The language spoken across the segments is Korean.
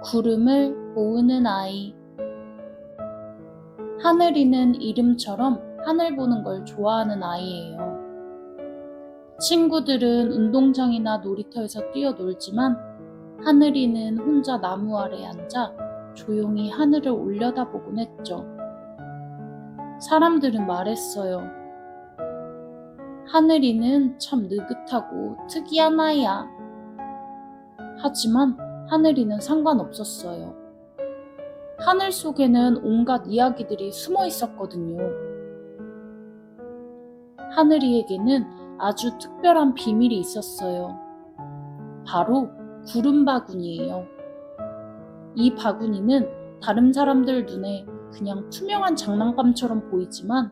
구름을 모으는 아이. 하늘이는 이름처럼 하늘 보는 걸 좋아하는 아이예요. 친구들은 운동장이나 놀이터에서 뛰어놀지만 하늘이는 혼자 나무 아래 앉아 조용히 하늘을 올려다보곤 했죠. 사람들은 말했어요. 하늘이는 참 느긋하고 특이한 아이야. 하지만 하늘이는 상관없었어요. 하늘 속에는 온갖 이야기들이 숨어 있었거든요. 하늘이에게는 아주 특별한 비밀이 있었어요. 바로 구름 바구니예요. 이 바구니는 다른 사람들 눈에 그냥 투명한 장난감처럼 보이지만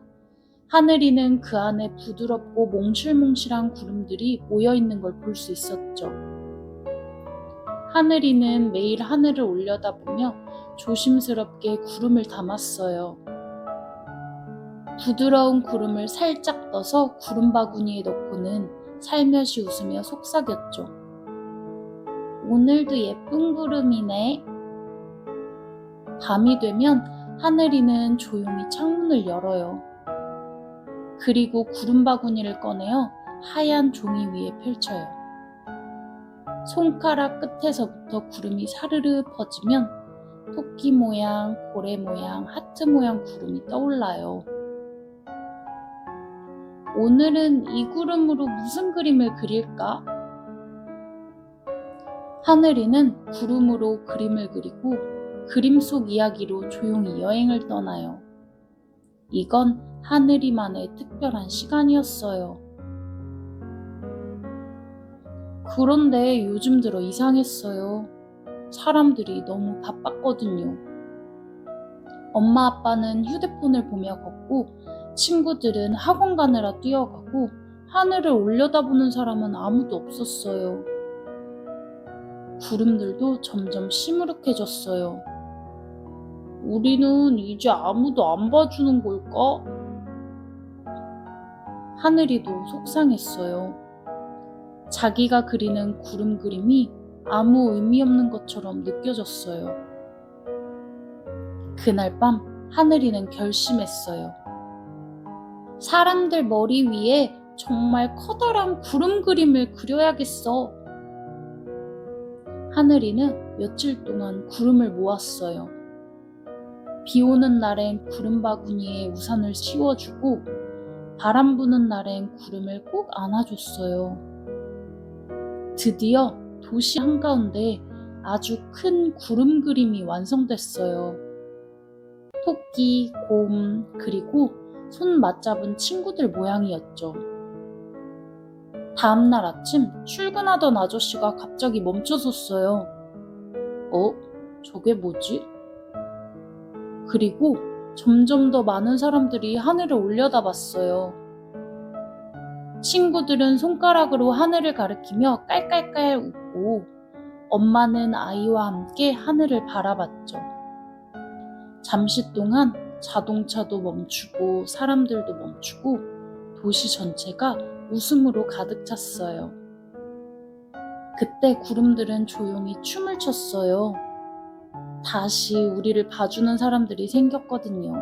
하늘이는 그 안에 부드럽고 몽실몽실한 구름들이 모여있는 걸 볼 수 있었죠. 하늘이는 매일 하늘을 올려다보며 조심스럽게 구름을 담았어요. 부드러운 구름을 살짝 떠서 구름 바구니에 넣고는 살며시 웃으며 속삭였죠. 오늘도 예쁜 구름이네. 밤이 되면 하늘이는 조용히 창문을 열어요. 그리고 구름 바구니를 꺼내어 하얀 종이 위에 펼쳐요. 손가락 끝에서부터 구름이 사르르 퍼지면 토끼 모양, 고래 모양, 하트 모양 구름이 떠올라요. 오늘은 이 구름으로 무슨 그림을 그릴까? 하늘이는 구름으로 그림을 그리고 그림 속 이야기로 조용히 여행을 떠나요. 이건 하늘이만의 특별한 시간이었어요. 그런데 요즘 들어 이상했어요. 사람들이 너무 바빴거든요. 엄마 아빠는 휴대폰을 보며 걷고 친구들은 학원 가느라 뛰어가고 하늘을 올려다보는 사람은 아무도 없었어요. 구름들도 점점 시무룩해졌어요. 우리는 이제 아무도 안 봐주는 걸까? 하늘이도 속상했어요. 자기가 그리는 구름 그림이 아무 의미 없는 것처럼 느껴졌어요. 그날 밤 하늘이는 결심했어요. 사람들 머리 위에 정말 커다란 구름 그림을 그려야겠어. 하늘이는 며칠 동안 구름을 모았어요. 비 오는 날엔 구름 바구니에 우산을 씌워주고 바람 부는 날엔 구름을 꼭 안아줬어요. 드디어 도시 한가운데 아주 큰 구름 그림이 완성됐어요. 토끼, 곰, 그리고 손 맞잡은 친구들 모양이었죠. 다음날 아침 출근하던 아저씨가 갑자기 멈춰섰어요. 저게 뭐지? 그리고 점점 더 많은 사람들이 하늘을 올려다봤어요. 친구들은 손가락으로 하늘을 가리키며 깔깔깔 웃고 엄마는 아이와 함께 하늘을 바라봤죠. 잠시 동안 자동차도 멈추고 사람들도 멈추고 도시 전체가 웃음으로 가득 찼어요. 그때 구름들은 조용히 춤을 췄어요. 다시 우리를 봐주는 사람들이 생겼거든요.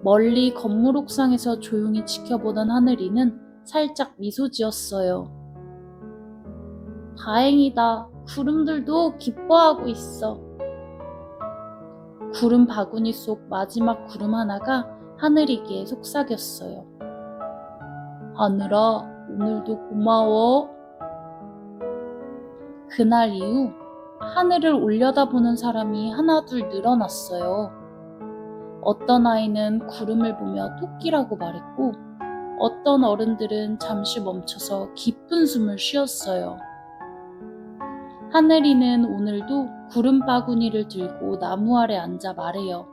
멀리 건물 옥상에서 조용히 지켜보던 하늘이는 살짝 미소 지었어요. 다행이다. 구름들도 기뻐하고 있어. 구름 바구니 속 마지막 구름 하나가 하늘이기에 속삭였어요. 하늘아, 오늘도 고마워. 그날 이후 하늘을 올려다보는 사람이 하나둘 늘어났어요. 어떤 아이는 구름을 보며 토끼라고 말했고 어떤 어른들은 잠시 멈춰서 깊은 숨을 쉬었어요. 하늘이는 오늘도 구름 바구니를 들고 나무 아래 앉아 말해요.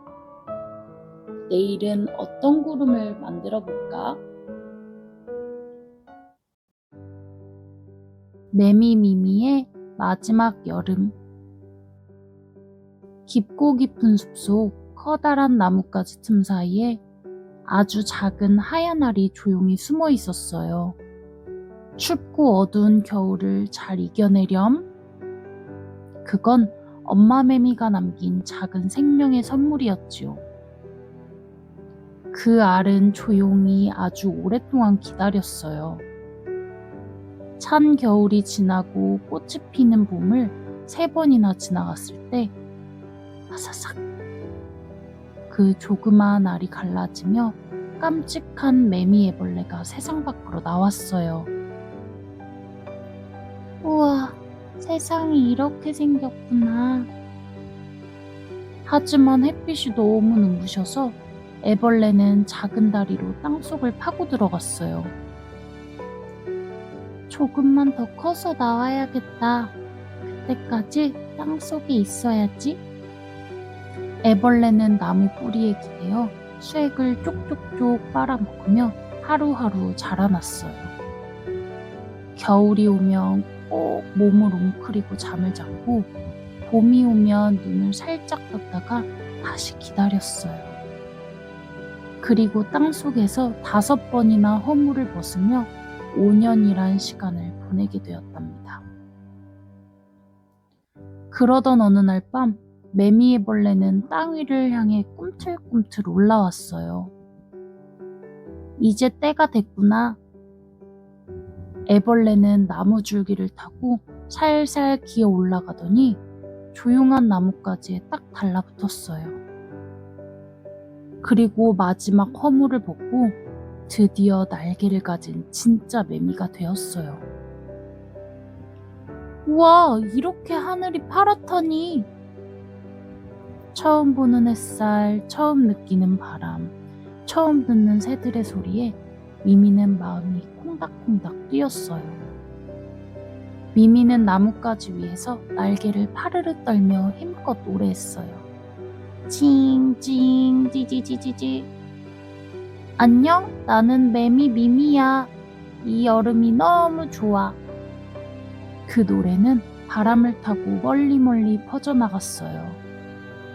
내일은 어떤 구름을 만들어 볼까? 매미미미의 마지막 여름. 깊고 깊은 숲속 커다란 나뭇가지 틈 사이에 아주 작은 하얀 알이 조용히 숨어 있었어요. 춥고 어두운 겨울을 잘 이겨내렴. 그건 엄마 매미가 남긴 작은 생명의 선물이었지요. 그 알은 조용히 아주 오랫동안 기다렸어요. 찬 겨울이 지나고 꽃이 피는 봄을 3번이나 지나갔을 때 아사삭 그 조그마한 알이 갈라지며 깜찍한 매미 애벌레가 세상 밖으로 나왔어요. 우와, 세상이 이렇게 생겼구나. 하지만 햇빛이 너무 눈부셔서 애벌레는 작은 다리로 땅속을 파고 들어갔어요. 조금만 더 커서 나와야겠다. 그때까지 땅속에 있어야지. 애벌레는 나무 뿌리에 기대어 수액을 쪽쪽쪽 빨아먹으며 하루하루 자라났어요. 겨울이 오면 꼭 몸을 웅크리고 잠을 자고 봄이 오면 눈을 살짝 떴다가 다시 기다렸어요. 그리고 땅속에서 5번이나 허물을 벗으며 5년이란 시간을 보내게 되었답니다. 그러던 어느 날 밤 매미애벌레는 땅 위를 향해 꿈틀꿈틀 올라왔어요. 이제 때가 됐구나. 애벌레는 나무 줄기를 타고 살살 기어 올라가더니 조용한 나뭇가지에 딱 달라붙었어요. 그리고 마지막 허물을 벗고 드디어 날개를 가진 진짜 매미가 되었어요. 우와, 이렇게 하늘이 파랗다니. 처음 보는 햇살, 처음 느끼는 바람, 처음 듣는 새들의 소리에 미미는 마음이 콩닥콩닥 뛰었어요. 미미는 나뭇가지 위에서 날개를 파르르 떨며 힘껏 노래했어요. 징징 찌지지지지. 안녕, 나는 매미 미미야. 이 여름이 너무 좋아. 그 노래는 바람을 타고 멀리 퍼져나갔어요.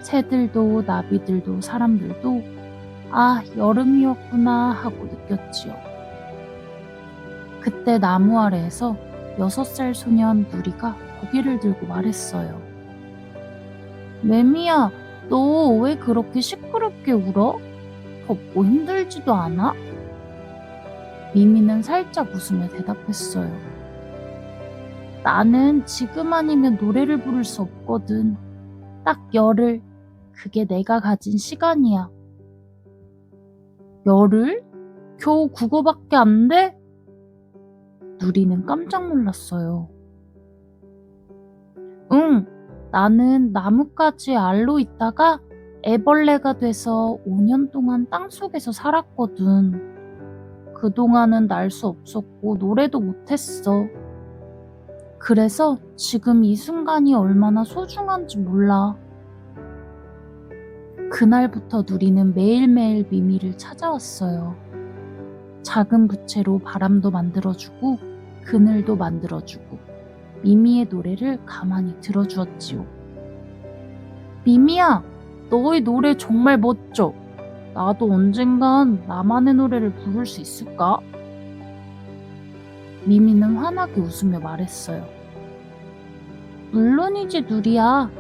새들도 나비들도 사람들도 아, 여름이었구나 하고 느꼈지요. 그때 나무 아래에서 6살 소년 누리가 고개를 들고 말했어요. 매미야, 너 왜 그렇게 시끄럽게 울어? 덥고 힘들지도 않아? 미미는 살짝 웃으며 대답했어요. 나는 지금 아니면 노래를 부를 수 없거든. 딱 열흘, 그게 내가 가진 시간이야. 열흘? 겨우 그거밖에 안 돼? 누리는 깜짝 놀랐어요. 응, 나는 나뭇가지 알로 있다가 애벌레가 돼서 5년 동안 땅속에서 살았거든. 그동안은 날 수 없었고 노래도 못했어. 그래서 지금 이 순간이 얼마나 소중한지 몰라. 그날부터 누리는 매일매일 미미를 찾아왔어요. 작은 부채로 바람도 만들어주고 그늘도 만들어주고 미미의 노래를 가만히 들어주었지요. 미미야, 너의 노래 정말 멋져. 나도 언젠간 나만의 노래를 부를 수 있을까? 미미는 환하게 웃으며 말했어요. 물론이지 누리야.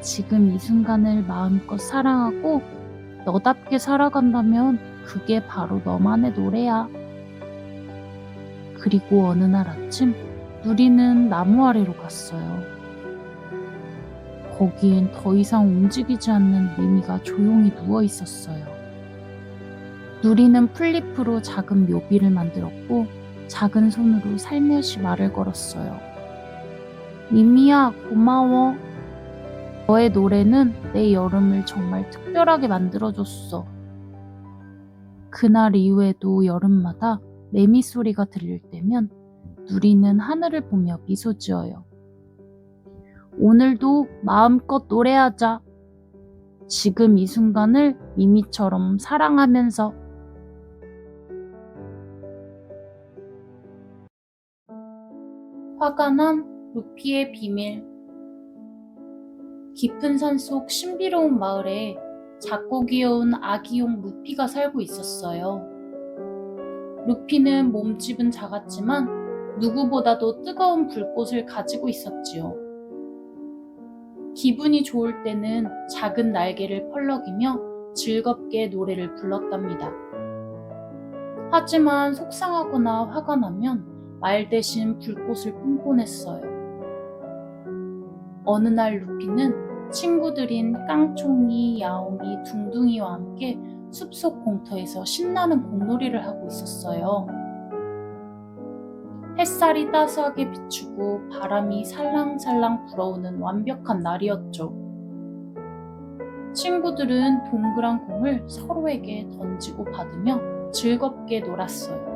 지금 이 순간을 마음껏 사랑하고 너답게 살아간다면 그게 바로 너만의 노래야. 그리고 어느 날 아침 누리는 나무 아래로 갔어요. 거기엔 더 이상 움직이지 않는 미미가 조용히 누워 있었어요. 누리는 풀잎으로 작은 묘비를 만들었고 작은 손으로 살며시 말을 걸었어요. 미미야, 고마워. 너의 노래는 내 여름을 정말 특별하게 만들어줬어. 그날 이후에도 여름마다 매미 소리가 들릴 때면 누리는 하늘을 보며 미소 지어요. 오늘도 마음껏 노래하자. 지금 이 순간을 미미처럼 사랑하면서. 화가 난 루피의 비밀. 깊은 산속 신비로운 마을에 작고 귀여운 아기용 루피가 살고 있었어요. 루피는 몸집은 작았지만 누구보다도 뜨거운 불꽃을 가지고 있었지요. 기분이 좋을 때는 작은 날개를 펄럭이며 즐겁게 노래를 불렀답니다. 하지만 속상하거나 화가 나면 말 대신 불꽃을 뿜뿌냈어요. 어느 날 루피는 친구들인 깡총이, 야옹이, 둥둥이와 함께 숲속 공터에서 신나는 공놀이를 하고 있었어요. 햇살이 따스하게 비추고 바람이 살랑살랑 불어오는 완벽한 날이었죠. 친구들은 동그란 공을 서로에게 던지고 받으며 즐겁게 놀았어요.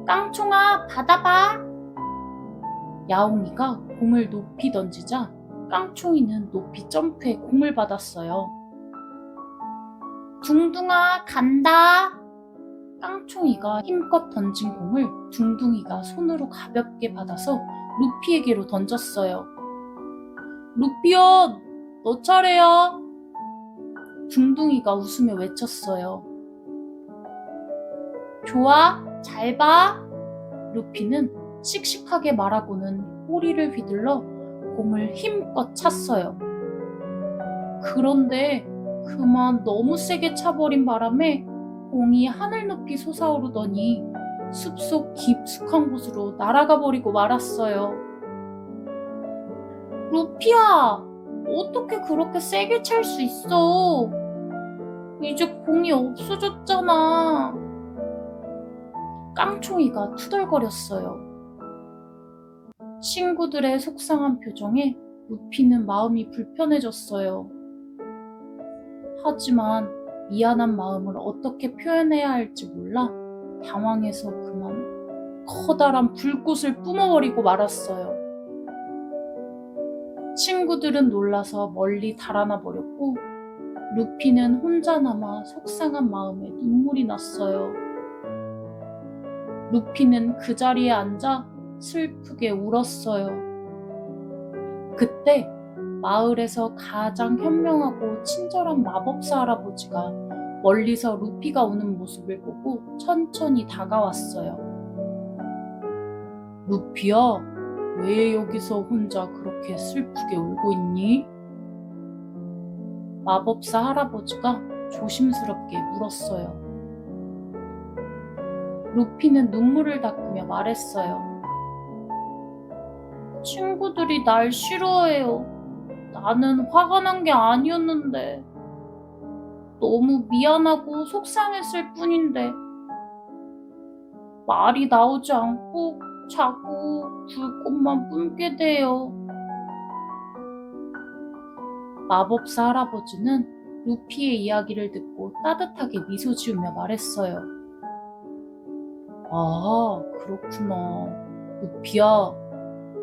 깡총아, 받아봐! 야옹이가 공을 높이 던지자 깡총이는 높이 점프해 공을 받았어요. 둥둥아, 간다! 깡총이가 힘껏 던진 공을 둥둥이가 손으로 가볍게 받아서 루피에게로 던졌어요. 루피야, 너 차례야! 둥둥이가 웃으며 외쳤어요. 좋아, 잘 봐! 루피는 씩씩하게 말하고는 꼬리를 휘둘러 공을 힘껏 찼어요. 그런데 그만 너무 세게 차버린 바람에 공이 하늘 높이 솟아오르더니 숲속 깊숙한 곳으로 날아가 버리고 말았어요. 루피야, 어떻게 그렇게 세게 찰 수 있어? 이제 공이 없어졌잖아. 깡총이가 투덜거렸어요. 친구들의 속상한 표정에 루피는 마음이 불편해졌어요. 하지만 미안한 마음을 어떻게 표현해야 할지 몰라 당황해서 그만 커다란 불꽃을 뿜어버리고 말았어요. 친구들은 놀라서 멀리 달아나 버렸고 루피는 혼자 남아 속상한 마음에 눈물이 났어요. 루피는 그 자리에 앉아 슬프게 울었어요. 그때 마을에서 가장 현명하고 친절한 마법사 할아버지가 멀리서 루피가 우는 모습을 보고 천천히 다가왔어요. 루피야, 왜 여기서 혼자 그렇게 슬프게 울고 있니? 마법사 할아버지가 조심스럽게 물었어요. 루피는 눈물을 닦으며 말했어요. 친구들이 날 싫어해요. 나는 화가 난 게 아니었는데. 너무 미안하고 속상했을 뿐인데. 말이 나오지 않고 자꾸 불꽃만 뿜게 돼요. 마법사 할아버지는 루피의 이야기를 듣고 따뜻하게 미소 지으며 말했어요. 아, 그렇구나. 루피야,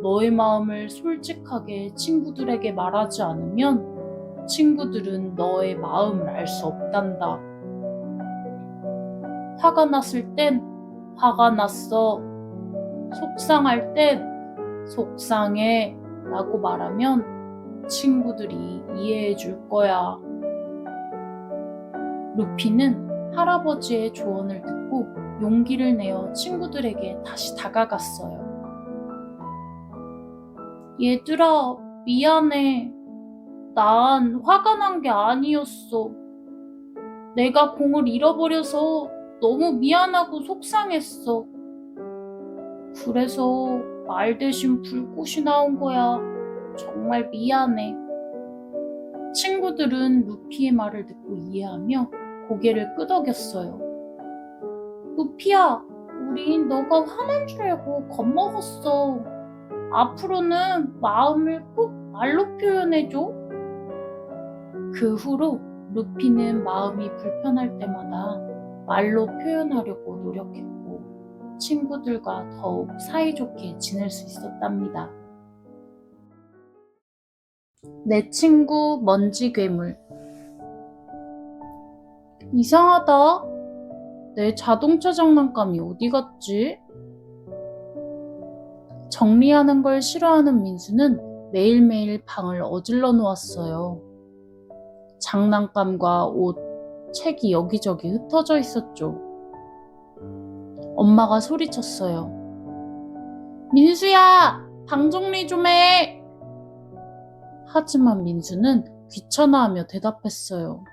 너의 마음을 솔직하게 친구들에게 말하지 않으면 친구들은 너의 마음을 알 수 없단다. 화가 났을 땐 화가 났어. 속상할 땐 속상해 라고 말하면 친구들이 이해해 줄 거야. 루피는 할아버지의 조언을 듣고 용기를 내어 친구들에게 다시 다가갔어요. 얘들아, 미안해. 난 화가 난 게 아니었어. 내가 공을 잃어버려서 너무 미안하고 속상했어. 그래서 말 대신 불꽃이 나온 거야. 정말 미안해. 친구들은 루피의 말을 듣고 이해하며 고개를 끄덕였어요. 루피야, 우린 너가 화난 줄 알고 겁먹었어. 앞으로는 마음을 꼭 말로 표현해줘. 그 후로 루피는 마음이 불편할 때마다 말로 표현하려고 노력했고 친구들과 더욱 사이좋게 지낼 수 있었답니다. 내 친구 먼지 괴물. 이상하다. 내 자동차 장난감이 어디 갔지? 정리하는 걸 싫어하는 민수는 매일매일 방을 어질러 놓았어요. 장난감과 옷, 책이 여기저기 흩어져 있었죠. 엄마가 소리쳤어요. 민수야, 방 정리 좀 해! 하지만 민수는 귀찮아하며 대답했어요.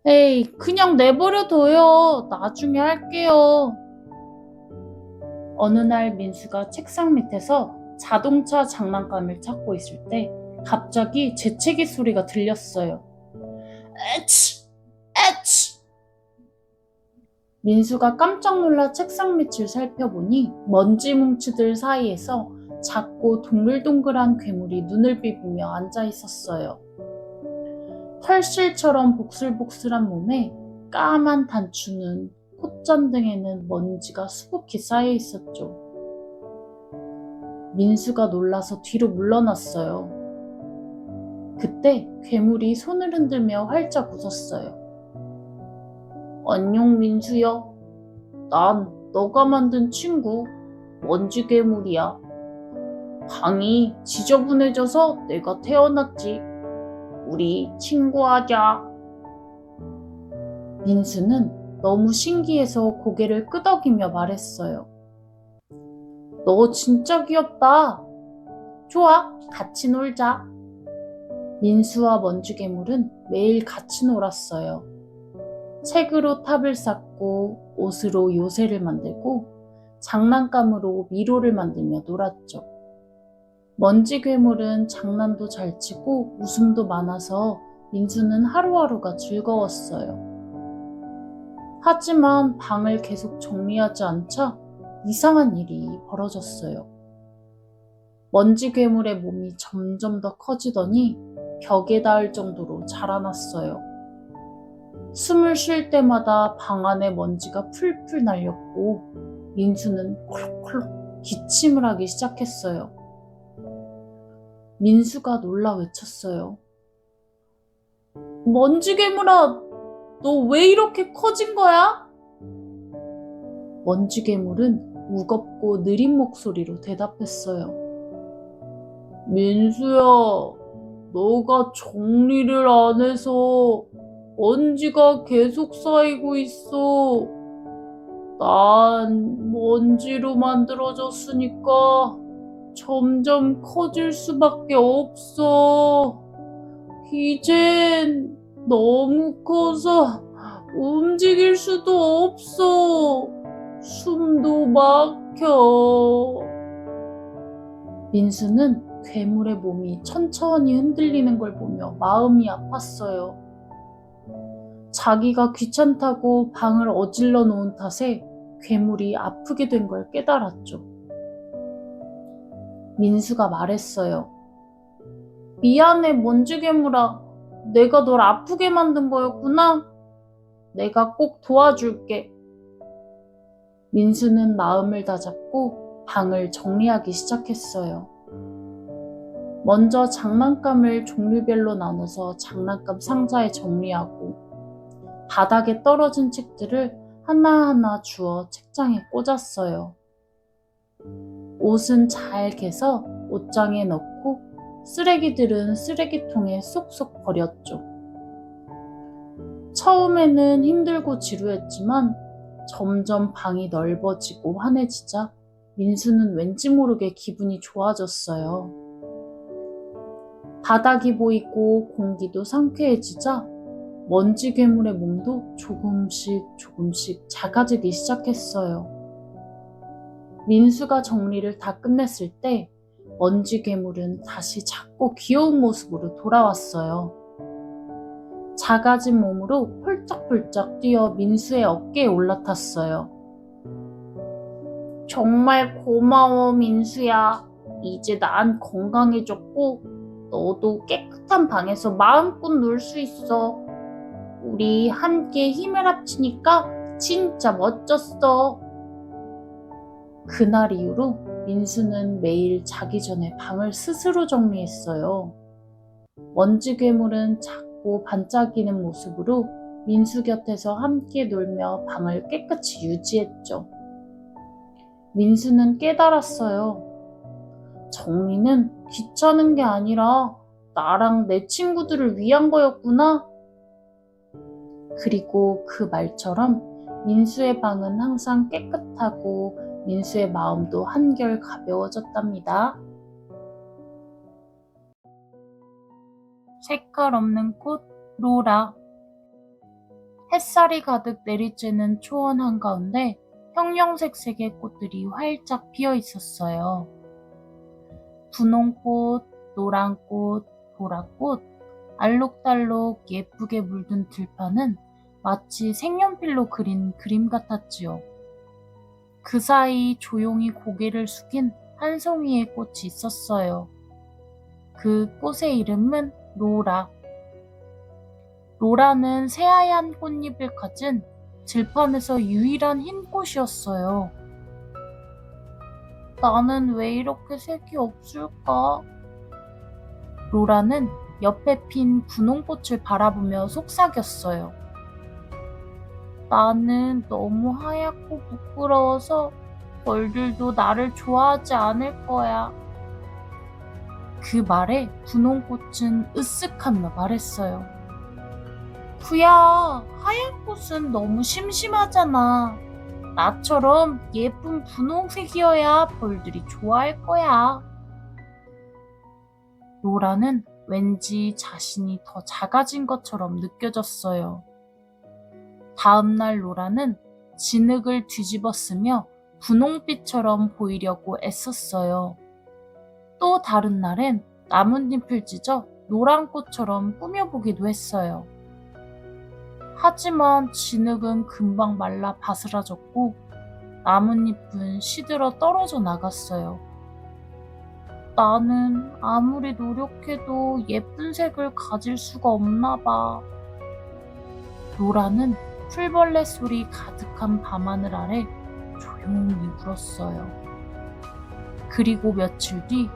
에이, 그냥 내버려둬요. 나중에 할게요. 어느 날 민수가 책상 밑에서 자동차 장난감을 찾고 있을 때 갑자기 재채기 소리가 들렸어요. 에치! 에치! 민수가 깜짝 놀라 책상 밑을 살펴보니 먼지 뭉치들 사이에서 작고 동글동글한 괴물이 눈을 비비며 앉아 있었어요. 털실처럼 복슬복슬한 몸에 까만 단추는 콧잔 등에는 먼지가 수북히 쌓여 있었죠. 민수가 놀라서 뒤로 물러났어요. 그때 괴물이 손을 흔들며 활짝 웃었어요. 안녕 민수야. 난 너가 만든 친구 먼지 괴물이야. 방이 지저분해져서 내가 태어났지. 우리 친구하자. 민수는 너무 신기해서 고개를 끄덕이며 말했어요. 너 진짜 귀엽다. 좋아, 같이 놀자. 민수와 먼지 괴물은 매일 같이 놀았어요. 책으로 탑을 쌓고 옷으로 요새를 만들고 장난감으로 미로를 만들며 놀았죠. 먼지 괴물은 장난도 잘 치고 웃음도 많아서 민수는 하루하루가 즐거웠어요. 하지만 방을 계속 정리하지 않자 이상한 일이 벌어졌어요. 먼지 괴물의 몸이 점점 더 커지더니 벽에 닿을 정도로 자라났어요. 숨을 쉴 때마다 방 안에 먼지가 풀풀 날렸고 민수는 콜록콜록 기침을 하기 시작했어요. 민수가 놀라 외쳤어요. 먼지 괴물아, 너 왜 이렇게 커진 거야? 먼지 괴물은 무겁고 느린 목소리로 대답했어요. 민수야, 너가 정리를 안 해서 먼지가 계속 쌓이고 있어. 난 먼지로 만들어졌으니까 점점 커질 수밖에 없어. 이젠 너무 커서 움직일 수도 없어. 숨도 막혀. 민수는 괴물의 몸이 천천히 흔들리는 걸 보며 마음이 아팠어요. 자기가 귀찮다고 방을 어질러 놓은 탓에 괴물이 아프게 된 걸 깨달았죠. 민수가 말했어요. 미안해, 먼지 괴물아. 내가 널 아프게 만든 거였구나. 내가 꼭 도와줄게. 민수는 마음을 다잡고 방을 정리하기 시작했어요. 먼저 장난감을 종류별로 나눠서 장난감 상자에 정리하고 바닥에 떨어진 책들을 하나하나 주워 책장에 꽂았어요. 옷은 잘 개서 옷장에 넣고 쓰레기들은 쓰레기통에 쏙쏙 버렸죠. 처음에는 힘들고 지루했지만 점점 방이 넓어지고 환해지자 민수는 왠지 모르게 기분이 좋아졌어요. 바닥이 보이고 공기도 상쾌해지자 먼지 괴물의 몸도 조금씩 작아지기 시작했어요. 민수가 정리를 다 끝냈을 때 먼지 괴물은 다시 작고 귀여운 모습으로 돌아왔어요. 작아진 몸으로 폴짝폴짝 뛰어 민수의 어깨에 올라탔어요. 정말 고마워, 민수야. 이제 난 건강해졌고 너도 깨끗한 방에서 마음껏 놀 수 있어. 우리 함께 힘을 합치니까 진짜 멋졌어. 그날 이후로 민수는 매일 자기 전에 방을 스스로 정리했어요. 먼지 괴물은 작고 반짝이는 모습으로 민수 곁에서 함께 놀며 방을 깨끗이 유지했죠. 민수는 깨달았어요. 정리는 귀찮은 게 아니라 나랑 내 친구들을 위한 거였구나. 그리고 그 말처럼 민수의 방은 항상 깨끗하고 민수의 마음도 한결 가벼워졌답니다. 색깔 없는 꽃, 로라. 햇살이 가득 내리쬐는 초원 한가운데 형형색색의 꽃들이 활짝 피어 있었어요. 분홍꽃, 노란꽃, 보라꽃, 알록달록 예쁘게 물든 들판은 마치 색연필로 그린 그림 같았지요. 그 사이 조용히 고개를 숙인 한 송이의 꽃이 있었어요. 그 꽃의 이름은 로라. 로라는 새하얀 꽃잎을 가진 들판에서 유일한 흰 꽃이었어요. 나는 왜 이렇게 색이 없을까? 로라는 옆에 핀 분홍꽃을 바라보며 속삭였어요. 나는 너무 하얗고 부끄러워서 벌들도 나를 좋아하지 않을 거야. 그 말에 분홍꽃은 으쓱하며 말했어요. 구야, 하얀 꽃은 너무 심심하잖아. 나처럼 예쁜 분홍색이어야 벌들이 좋아할 거야. 로라는 왠지 자신이 더 작아진 것처럼 느껴졌어요. 다음날 로라는 진흙을 뒤집어 쓰며 분홍빛처럼 보이려고 애썼어요. 또 다른 날엔 나뭇잎을 찢어 노란 꽃처럼 꾸며보기도 했어요. 하지만 진흙은 금방 말라 바스라졌고 나뭇잎은 시들어 떨어져 나갔어요. 나는 아무리 노력해도 예쁜 색을 가질 수가 없나 봐. 로라는 풀벌레 소리 가득한 밤하늘 아래 조용히 울었어요. 그리고 며칠 뒤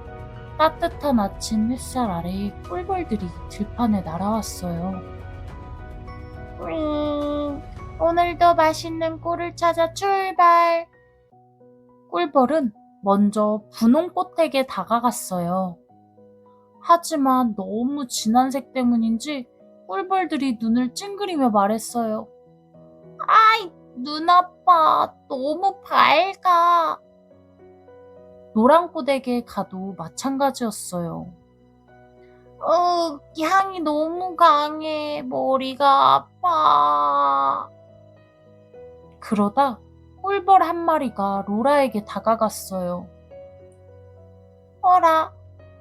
따뜻한 아침 햇살 아래에 꿀벌들이 들판에 날아왔어요. 오늘도 맛있는 꿀을 찾아 출발! 꿀벌은 먼저 분홍꽃에게 다가갔어요. 하지만 너무 진한 색 때문인지 꿀벌들이 눈을 찡그리며 말했어요. 아이, 눈 아파. 너무 밝아. 노란꽃에게 가도 마찬가지였어요. 향이 너무 강해. 머리가 아파. 그러다 꿀벌 한 마리가 로라에게 다가갔어요. 어라,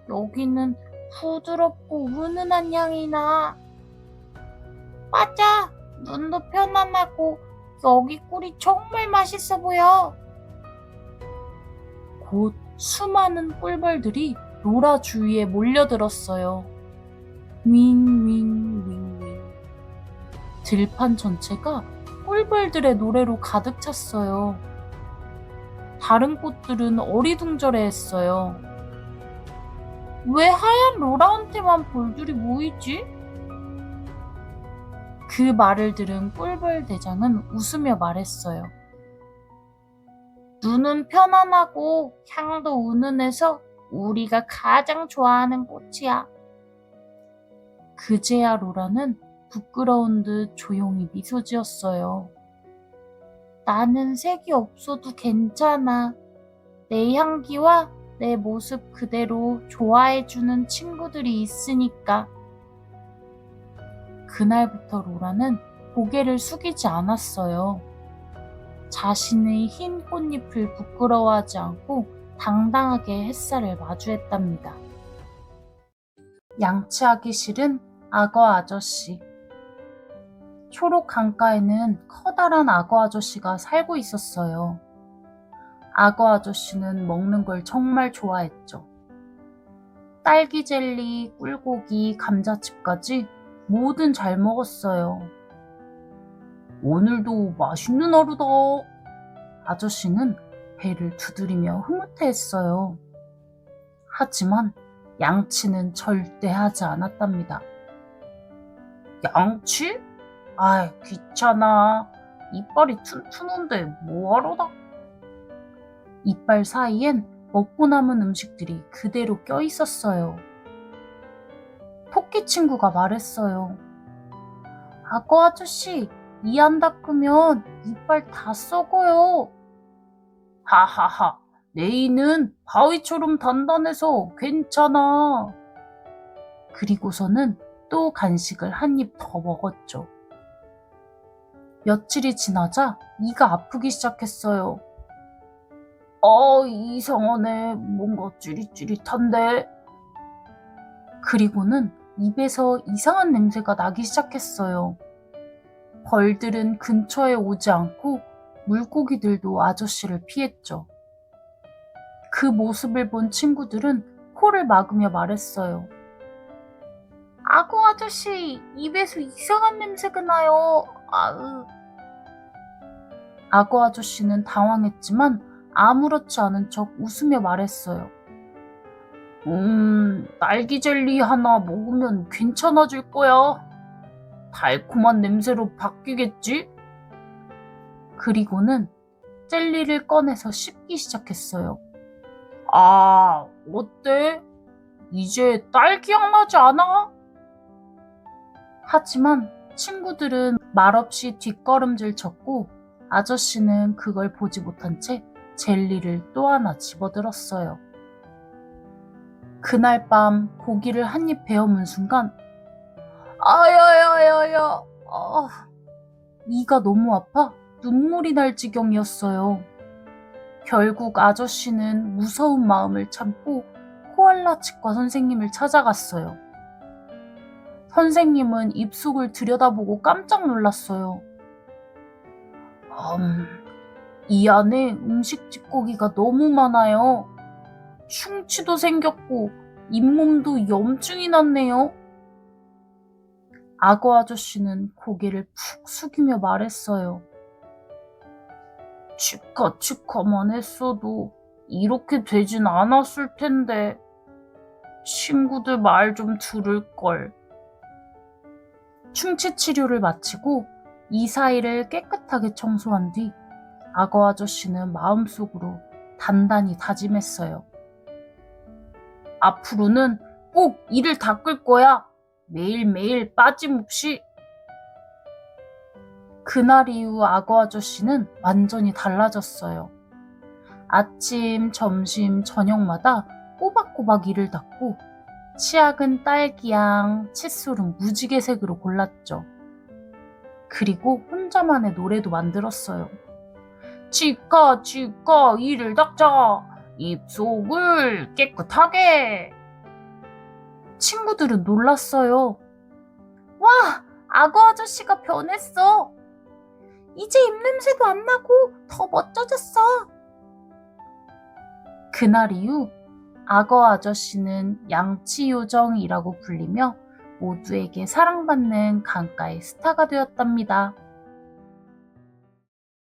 여기는 부드럽고 은은한 향이 나. 맞아, 눈도 편안하고 여기 꿀이 정말 맛있어 보여. 곧 수많은 꿀벌들이 로라 주위에 몰려들었어요. 윙윙윙윙. 들판 전체가 꿀벌들의 노래로 가득 찼어요. 다른 꽃들은 어리둥절해했어요. 왜 하얀 로라한테만 벌들이 모이지? 그 말을 들은 꿀벌 대장은 웃으며 말했어요. 눈은 편안하고 향도 은은해서 우리가 가장 좋아하는 꽃이야. 그제야 로라는 부끄러운 듯 조용히 미소 지었어요. 나는 색이 없어도 괜찮아. 내 향기와 내 모습 그대로 좋아해주는 친구들이 있으니까. 그날부터 로라는 고개를 숙이지 않았어요. 자신의 흰 꽃잎을 부끄러워하지 않고 당당하게 햇살을 마주했답니다. 양치하기 싫은 악어 아저씨. 초록 강가에는 커다란 악어 아저씨가 살고 있었어요. 악어 아저씨는 먹는 걸 정말 좋아했죠. 딸기 젤리, 꿀고기, 감자칩까지 뭐든 잘 먹었어요. 오늘도 맛있는 하루다. 아저씨는 배를 두드리며 흐뭇해했어요. 하지만 양치는 절대 하지 않았답니다. 양치? 아이, 귀찮아. 이빨이 튼튼한데 뭐하러다. 이빨 사이엔 먹고 남은 음식들이 그대로 껴있었어요. 토끼 친구가 말했어요. 악어 아저씨, 이 안 닦으면 이빨 다 썩어요. 하하하, 내 이는 바위처럼 단단해서 괜찮아. 그리고서는 또 간식을 한 입 더 먹었죠. 며칠이 지나자 이가 아프기 시작했어요. 이상하네. 뭔가 찌릿찌릿한데. 그리고는 입에서 이상한 냄새가 나기 시작했어요. 벌들은 근처에 오지 않고 물고기들도 아저씨를 피했죠. 그 모습을 본 친구들은 코를 막으며 말했어요. 악어 아저씨, 입에서 이상한 냄새가 나요. 아으. 악어 아저씨는 당황했지만 아무렇지 않은 척 웃으며 말했어요. 딸기 젤리 하나 먹으면 괜찮아질 거야. 달콤한 냄새로 바뀌겠지? 그리고는 젤리를 꺼내서 씹기 시작했어요. 어때? 이제 딸기 향 나지 않아? 하지만 친구들은 말없이 뒷걸음질 쳤고 아저씨는 그걸 보지 못한 채 젤리를 또 하나 집어들었어요. 그날 밤 고기를 한 입 베어문 순간 아야야야야 이가 너무 아파 눈물이 날 지경이었어요. 결국 아저씨는 무서운 마음을 참고 코알라 치과 선생님을 찾아갔어요. 선생님은 입속을 들여다보고 깜짝 놀랐어요. 이 안에 음식 찌꺼기가 너무 많아요. 충치도 생겼고 잇몸도 염증이 났네요. 악어 아저씨는 고개를 푹 숙이며 말했어요. 치카치카만 했어도 이렇게 되진 않았을 텐데 친구들 말 좀 들을걸. 충치 치료를 마치고 이 사이를 깨끗하게 청소한 뒤 악어 아저씨는 마음속으로 단단히 다짐했어요. 앞으로는 꼭 이를 닦을 거야. 매일매일 빠짐없이. 그날 이후 악어 아저씨는 완전히 달라졌어요. 아침, 점심, 저녁마다 꼬박꼬박 이를 닦고 치약은 딸기향, 칫솔은 무지개색으로 골랐죠. 그리고 혼자만의 노래도 만들었어요. 치카 치카 이를 닦자. 입속을 깨끗하게. 친구들은 놀랐어요. 와, 악어 아저씨가 변했어. 이제 입냄새도 안 나고 더 멋져졌어. 그날 이후 악어 아저씨는 양치요정이라고 불리며 모두에게 사랑받는 강가의 스타가 되었답니다.